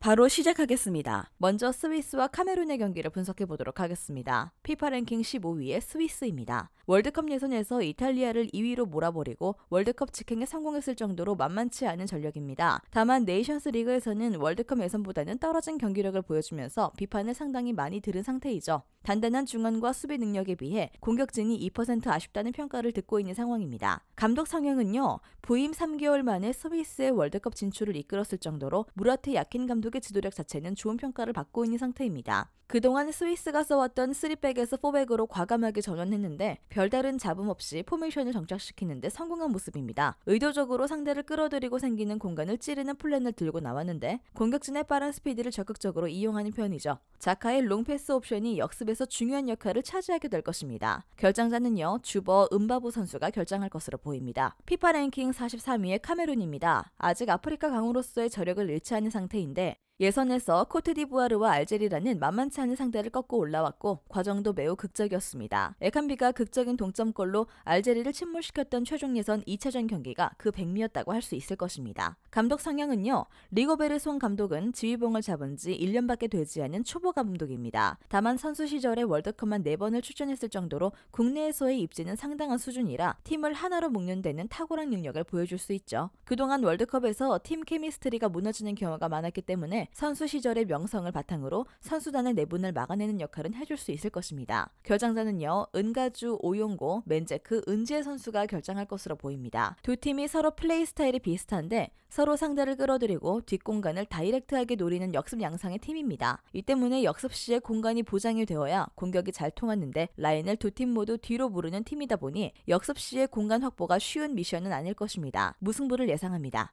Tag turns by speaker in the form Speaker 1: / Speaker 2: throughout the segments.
Speaker 1: 바로 시작하겠습니다. 먼저 스위스와 카메룬의 경기를 분석해 보도록 하겠습니다. 피파 랭킹 15위의 스위스입니다. 월드컵 예선에서 이탈리아를 2위로 몰아버리고 월드컵 직행에 성공했을 정도로 만만치 않은 전력입니다. 다만 네이션스 리그에서는 월드컵 예선보다는 떨어진 경기력을 보여주면서 비판을 상당히 많이 들은 상태이죠. 단단한 중원과 수비 능력에 비해 공격진이 2% 아쉽다는 평가를 듣고 있는 상황입니다. 감독 성향은요, 부임 3개월 만에 스위스의 월드컵 진출을 이끌었을 정도로 무라트 야킨 감독의 지도력 자체는 좋은 평가를 받고 있는 상태입니다. 그동안 스위스가 써왔던 3백에서 4백으로 과감하게 전환했는데 별다른 잡음 없이 포메이션을 정착시키는데 성공한 모습입니다. 의도적으로 상대를 끌어들이고 생기는 공간을 찌르는 플랜을 들고 나왔는데 공격진의 빠른 스피드를 적극적으로 이용하는 편이죠. 자카의 롱패스 옵션이 역습에서 중요한 역할을 차지하게 될 것입니다. 결장자는요, 주버 은바부 선수가 결장할 것으로 보입니다. 피파 랭킹 43위의 카메룬입니다. 아직 아프리카 강으로서의 저력을 잃지 않은 상태인데 예선에서 코트디부아르와 알제리라는 만만치 않은 상대를 꺾고 올라왔고 과정도 매우 극적이었습니다. 에칸비가 극적인 동점골로 알제리를 침몰시켰던 최종 예선 2차전 경기가 그 백미였다고 할 수 있을 것입니다. 감독 성향은요, 리고베르송 감독은 지휘봉을 잡은 지 1년밖에 되지 않은 초보 감독입니다. 다만 선수 시절에 월드컵만 4번을 출전했을 정도로 국내에서의 입지는 상당한 수준이라 팀을 하나로 묶는 데는 탁월한 능력을 보여줄 수 있죠. 그동안 월드컵에서 팀 케미스트리가 무너지는 경우가 많았기 때문에 선수 시절의 명성을 바탕으로 선수단의 내분을 막아내는 역할은 해줄 수 있을 것입니다. 결장자는요, 은가주, 오용고, 맨제크, 은지혜 선수가 결장할 것으로 보입니다. 두 팀이 서로 플레이 스타일이 비슷한데 서로 상대를 끌어들이고 뒷공간을 다이렉트하게 노리는 역습 양상의 팀입니다. 이 때문에 역습 시에 공간이 보장이 되어야 공격이 잘 통하는데 라인을 두 팀 모두 뒤로 무르는 팀이다 보니 역습 시에 공간 확보가 쉬운 미션은 아닐 것입니다. 무승부를 예상합니다.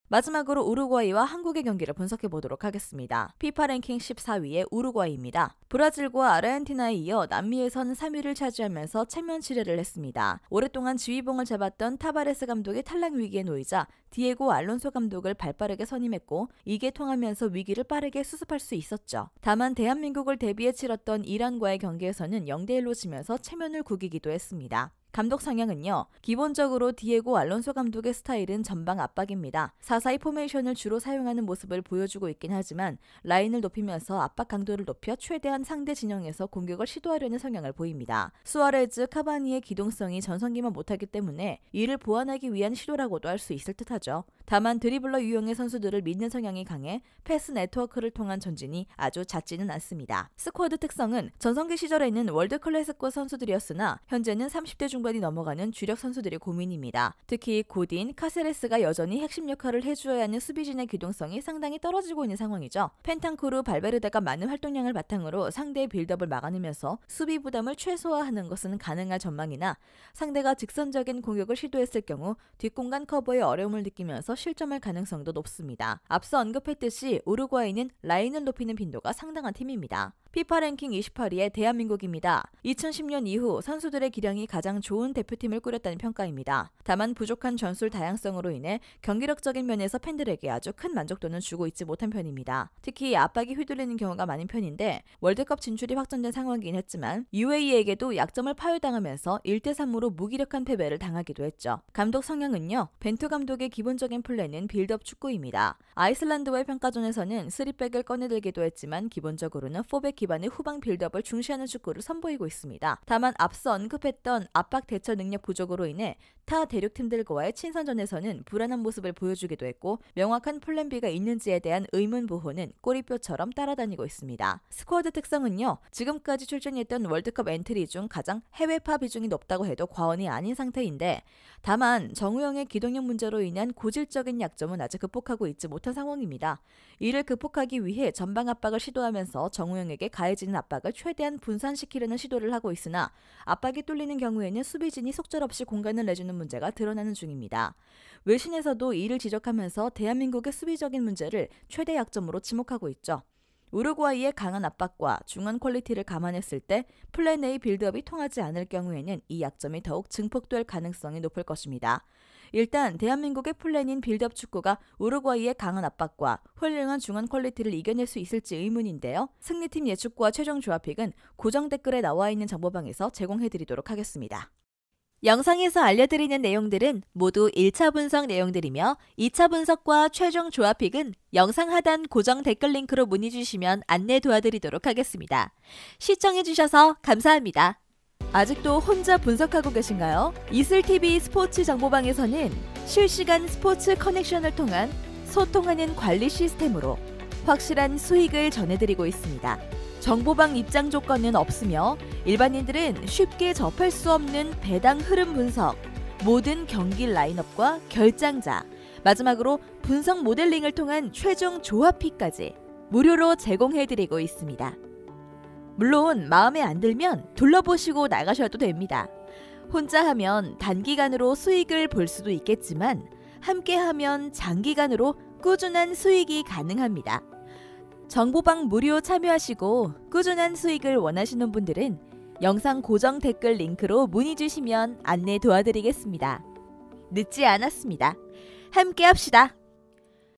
Speaker 1: 마지막으로 우루과이와 한국의 경기를 분석해 보도록 하겠습니다. 피파 랭킹 14위의 우루과이입니다. 브라질과 아르헨티나에 이어 남미에선 3위를 차지하면서 체면 지뢰를 했습니다. 오랫동안 지휘봉을 잡았던 타바레스 감독이 탈락 위기에 놓이자 디에고 알론소 감독을 발빠르게 선임했고 이게 통하면서 위기를 빠르게 수습할 수 있었죠. 다만 대한민국을 대비해 치렀던 이란과의 경기에서는 0대1로 지면서 체면을 구기기도 했습니다. 감독 성향은요, 기본적으로 디에고 알론소 감독의 스타일은 전방 압박입니다. 4-4-2 포메이션을 주로 사용하는 모습을 보여주고 있긴 하지만 라인을 높이면서 압박 강도를 높여 최대한 상대 진영에서 공격을 시도하려는 성향을 보입니다. 수아레즈, 카바니의 기동성이 전성기만 못하기 때문에 이를 보완하기 위한 시도라고도 할 수 있을 듯하죠. 다만 드리블러 유형의 선수들을 믿는 성향이 강해 패스 네트워크를 통한 전진이 아주 잦지는 않습니다. 스쿼드 특성은 전성기 시절에는 월드클래스급 선수들이었으나 현재는 30대 중반이 넘어가는 주력 선수들이 고민입니다. 특히 고딘, 카세레스가 여전히 핵심 역할을 해주어야 하는 수비진의 기동성이 상당히 떨어지고 있는 상황이죠. 펜탄쿠르, 발베르데가 많은 활동량을 바탕으로 상대의 빌드업을 막아내면서 수비 부담을 최소화하는 것은 가능할 전망이나 상대가 직선적인 공격을 시도했을 경우 뒷공간 커버에 어려움을 느끼면서 실점할 가능성도 높습니다. 앞서 언급했듯이 우루과이는 라인을 높이는 빈도가 상당한 팀입니다. 피파 랭킹 28위의 대한민국입니다. 2010년 이후 선수들의 기량이 가장 좋은 대표팀을 꾸렸다는 평가입니다. 다만 부족한 전술 다양성으로 인해 경기력적인 면에서 팬들에게 아주 큰 만족도는 주고 있지 못한 편입니다. 특히 압박이 휘둘리는 경우가 많은 편인데 월드컵 진출이 확정된 상황이긴 했지만 UAE에게도 약점을 파열당하면서 1대3으로 무기력한 패배를 당하기도 했죠. 감독 성향은요, 벤투 감독의 기본적인 플랜은 빌드업 축구입니다. 아이슬란드와의 평가전에서는 3백을 꺼내들기도 했지만 기본적으로는 4백 기반의 후방 빌드업을 중시하는 축구를 선보이고 있습니다. 다만 앞서 언급했던 압박 대처 능력 부족으로 인해 타 대륙팀들과의 친선전에서는 불안한 모습을 보여주기도 했고 명확한 플랜 B가 있는지에 대한 의문부호는 꼬리뼈처럼 따라다니고 있습니다. 스쿼드 특성은요, 지금까지 출전했던 월드컵 엔트리 중 가장 해외파 비중이 높다고 해도 과언이 아닌 상태인데 다만 정우영의 기동력 문제로 인한 고질적인 약점은 아직 극복하고 있지 못한 상황입니다. 이를 극복하기 위해 전방 압박을 시도하면서 정우영에게 가해지는 압박을 최대한 분산시키려는 시도를 하고 있으나 압박이 뚫리는 경우에는 수비진이 속절없이 공간을 내주는 문제가 드러나는 중입니다. 외신에서도 이를 지적하면서 대한민국의 수비적인 문제를 최대 약점으로 지목하고 있죠. 우루과이의 강한 압박과 중원 퀄리티를 감안했을 때 플랜 A 빌드업이 통하지 않을 경우에는 이 약점이 더욱 증폭될 가능성이 높을 것입니다. 일단 대한민국의 플랜인 빌드업 축구가 우루과이의 강한 압박과 훌륭한 중원 퀄리티를 이겨낼 수 있을지 의문인데요. 승리팀 예측과 최종 조합픽은 고정 댓글에 나와 있는 정보방에서 제공해드리도록 하겠습니다. 영상에서 알려드리는 내용들은 모두 1차 분석 내용들이며 2차 분석과 최종 조합픽은 영상 하단 고정 댓글 링크로 문의 주시면 안내 도와드리도록 하겠습니다. 시청해주셔서 감사합니다. 아직도 혼자 분석하고 계신가요? 이슬TV 스포츠 정보방에서는 실시간 스포츠 커넥션을 통한 소통하는 관리 시스템으로 확실한 수익을 전해드리고 있습니다. 정보방 입장 조건은 없으며 일반인들은 쉽게 접할 수 없는 배당 흐름 분석, 모든 경기 라인업과 결장자, 마지막으로 분석 모델링을 통한 최종 조합픽까지 무료로 제공해드리고 있습니다. 물론 마음에 안 들면 둘러보시고 나가셔도 됩니다. 혼자 하면 단기간으로 수익을 볼 수도 있겠지만 함께 하면 장기간으로 꾸준한 수익이 가능합니다. 정보방 무료 참여하시고 꾸준한 수익을 원하시는 분들은 영상 고정 댓글 링크로 문의 주시면 안내 도와드리겠습니다. 늦지 않았습니다. 함께 합시다.